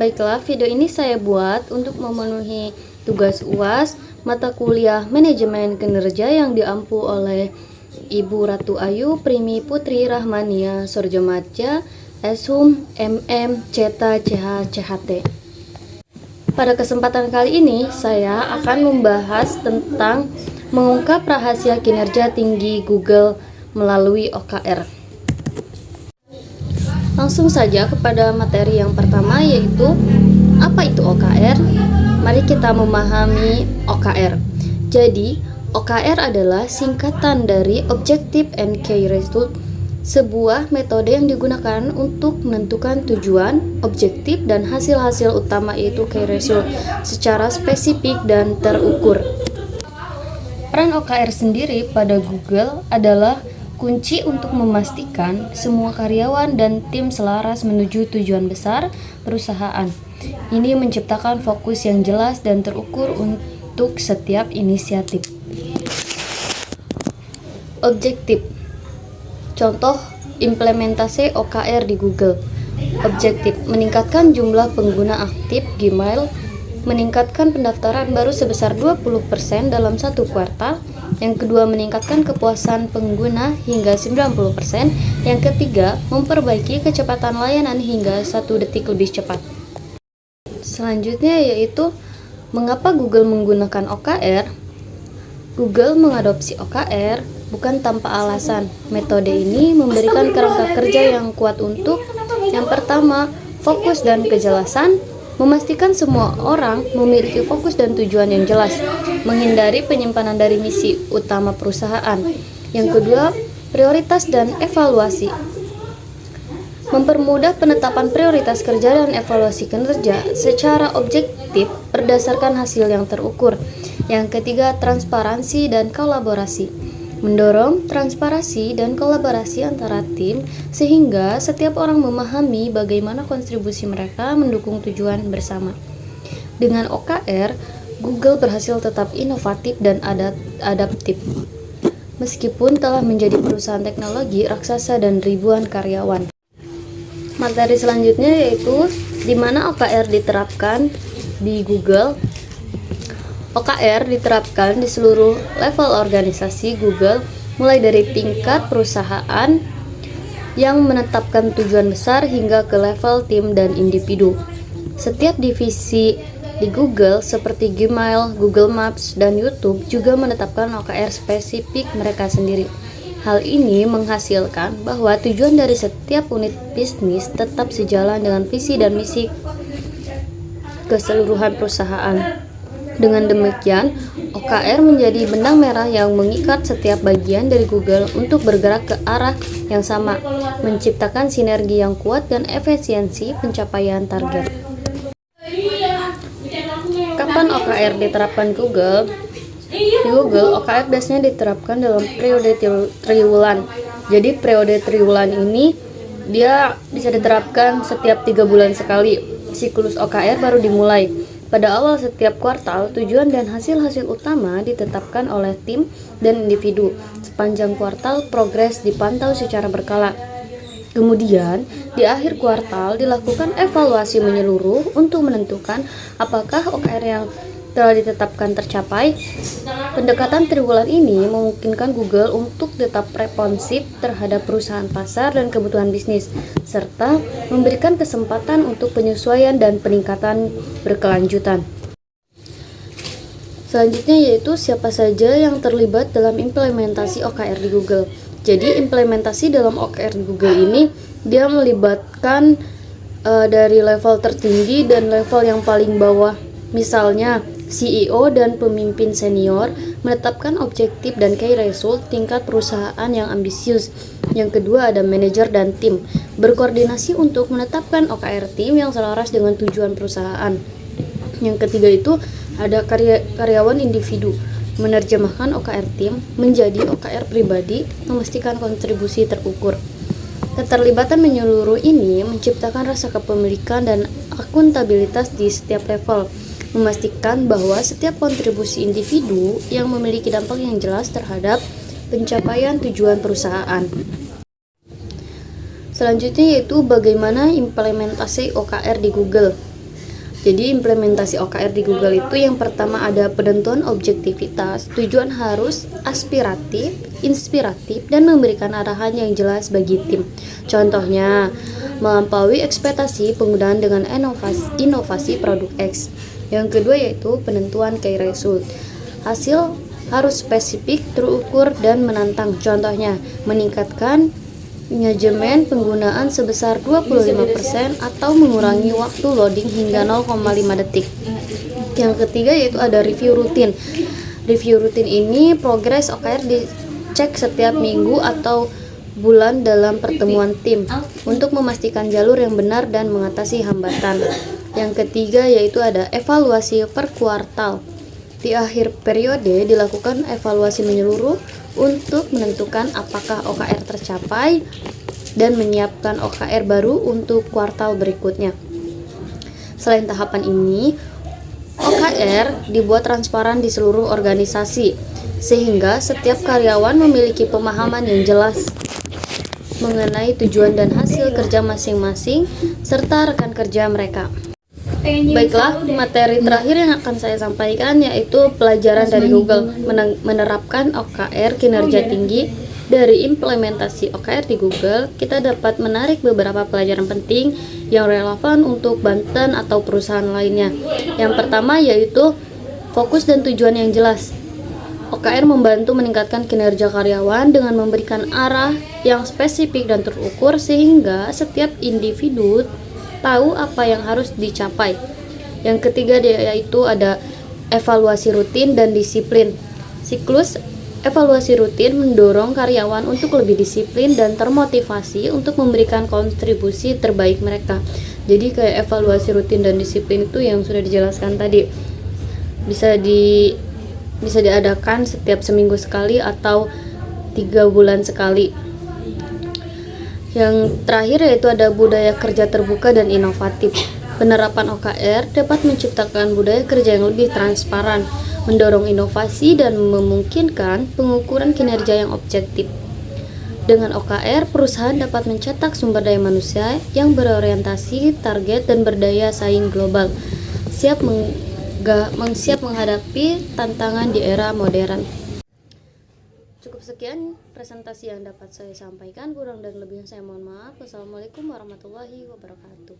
Baiklah, video ini saya buat untuk memenuhi tugas UAS mata kuliah Manajemen Kinerja yang diampu oleh Ibu Ratu Ayu Primi Putri Rahmania Sorjomadja, Eshum MM Ceta CH CHT. Pada kesempatan kali ini, saya akan membahas tentang mengungkap rahasia kinerja tinggi Google melalui OKR. Langsung saja kepada materi yang pertama, yaitu apa itu OKR? Mari kita memahami OKR. Jadi, OKR adalah singkatan dari Objective and Key Result, sebuah metode yang digunakan untuk menentukan tujuan, objektif, dan hasil-hasil utama, yaitu Key Result, secara spesifik dan terukur. Peran OKR sendiri pada Google adalah kunci untuk memastikan semua karyawan dan tim selaras menuju tujuan besar perusahaan. Ini menciptakan fokus yang jelas dan terukur untuk setiap inisiatif. Objektif. Contoh implementasi OKR di Google. Objektif: meningkatkan jumlah pengguna aktif Gmail, meningkatkan pendaftaran baru sebesar 20% dalam satu kuartal. Yang kedua, meningkatkan kepuasan pengguna hingga 90%. Yang ketiga, memperbaiki kecepatan layanan hingga 1 detik lebih cepat. Selanjutnya yaitu mengapa Google menggunakan OKR. Google mengadopsi OKR bukan tanpa alasan. Metode ini memberikan kerangka kerja yang kuat untuk yang pertama, fokus dan kejelasan, memastikan semua orang memiliki fokus dan tujuan yang jelas, menghindari penyimpanan dari misi utama perusahaan. Yang kedua, prioritas dan evaluasi, mempermudah penetapan prioritas kerja dan evaluasi kinerja secara objektif berdasarkan hasil yang terukur. Yang ketiga, transparansi dan kolaborasi, mendorong transparansi dan kolaborasi antara tim sehingga setiap orang memahami bagaimana kontribusi mereka mendukung tujuan bersama. Dengan OKR, Google berhasil tetap inovatif dan adaptif meskipun telah menjadi perusahaan teknologi raksasa dan ribuan karyawan. Materi selanjutnya yaitu di mana OKR diterapkan di Google. OKR diterapkan di seluruh level organisasi Google, mulai dari tingkat perusahaan yang menetapkan tujuan besar hingga ke level tim dan individu. Setiap divisi di Google seperti Gmail, Google Maps, dan YouTube juga menetapkan OKR spesifik mereka sendiri. Hal ini menghasilkan bahwa tujuan dari setiap unit bisnis tetap sejalan dengan visi dan misi keseluruhan perusahaan. Dengan demikian, OKR menjadi benang merah yang mengikat setiap bagian dari Google untuk bergerak ke arah yang sama, menciptakan sinergi yang kuat dan efisiensi pencapaian target. Kapan OKR diterapkan Google? Di Google, OKR biasanya diterapkan dalam periode triwulan. Jadi periode triwulan ini dia bisa diterapkan setiap 3 bulan sekali. Siklus OKR baru dimulai. Pada awal setiap kuartal, tujuan dan hasil-hasil utama ditetapkan oleh tim dan individu. Sepanjang kuartal, progres dipantau secara berkala. Kemudian, di akhir kuartal dilakukan evaluasi menyeluruh untuk menentukan apakah OKR yang telah ditetapkan tercapai. Pendekatan triwulan ini memungkinkan Google untuk tetap responsif terhadap perusahaan pasar dan kebutuhan bisnis, serta memberikan kesempatan untuk penyesuaian dan peningkatan berkelanjutan. Selanjutnya yaitu siapa saja yang terlibat dalam implementasi OKR di Google. Jadi implementasi dalam OKR di Google ini dia melibatkan dari level tertinggi dan level yang paling bawah. Misalnya CEO dan pemimpin senior menetapkan objektif dan key result tingkat perusahaan yang ambisius. Yang kedua ada manajer dan tim, berkoordinasi untuk menetapkan OKR tim yang selaras dengan tujuan perusahaan. Yang ketiga itu ada karyawan individu, menerjemahkan OKR tim menjadi OKR pribadi, memastikan kontribusi terukur. Keterlibatan menyeluruh ini menciptakan rasa kepemilikan dan akuntabilitas di setiap level, memastikan bahwa setiap kontribusi individu yang memiliki dampak yang jelas terhadap pencapaian tujuan perusahaan. Selanjutnya yaitu bagaimana implementasi OKR di Google. Jadi implementasi OKR di Google itu yang pertama ada penentuan objektivitas, tujuan harus aspiratif, inspiratif, dan memberikan arahan yang jelas bagi tim. Contohnya, melampaui ekspektasi penggunaan dengan inovasi produk X. Yang kedua yaitu penentuan key result. Hasil harus spesifik, terukur, dan menantang. Contohnya, meningkatkan manajemen penggunaan sebesar 25% atau mengurangi waktu loading hingga 0,5 detik. Yang ketiga yaitu ada review rutin. Review rutin ini progres OKR dicek setiap minggu atau bulan dalam pertemuan tim untuk memastikan jalur yang benar dan mengatasi hambatan. Yang ketiga yaitu ada evaluasi per kuartal. Di akhir periode dilakukan evaluasi menyeluruh untuk menentukan apakah OKR tercapai dan menyiapkan OKR baru untuk kuartal berikutnya. Selain tahapan ini, OKR dibuat transparan di seluruh organisasi sehingga setiap karyawan memiliki pemahaman yang jelas mengenai tujuan dan hasil kerja masing-masing serta rekan kerja mereka. Baiklah, materi terakhir yang akan saya sampaikan yaitu pelajaran dari Google menerapkan OKR kinerja tinggi. Dari implementasi OKR di Google, kita dapat menarik beberapa pelajaran penting yang relevan untuk Banten atau perusahaan lainnya. Yang pertama yaitu fokus dan tujuan yang jelas. OKR membantu meningkatkan kinerja karyawan dengan memberikan arah yang spesifik dan terukur sehingga setiap individu tahu apa yang harus dicapai. Yang ketiga yaitu ada evaluasi rutin dan disiplin. Siklus evaluasi rutin mendorong karyawan untuk lebih disiplin dan termotivasi untuk memberikan kontribusi terbaik mereka. Jadi kayak evaluasi rutin dan disiplin itu yang sudah dijelaskan tadi bisa diadakan setiap seminggu sekali atau 3 bulan sekali. Yang terakhir yaitu ada budaya kerja terbuka dan inovatif. Penerapan OKR dapat menciptakan budaya kerja yang lebih transparan, mendorong inovasi dan memungkinkan pengukuran kinerja yang objektif. Dengan OKR, perusahaan dapat mencetak sumber daya manusia yang berorientasi target dan berdaya saing global, siap menghadapi tantangan di era modern. Cukup sekian presentasi yang dapat saya sampaikan, kurang dan lebihnya saya mohon maaf. Wassalamualaikum warahmatullahi wabarakatuh.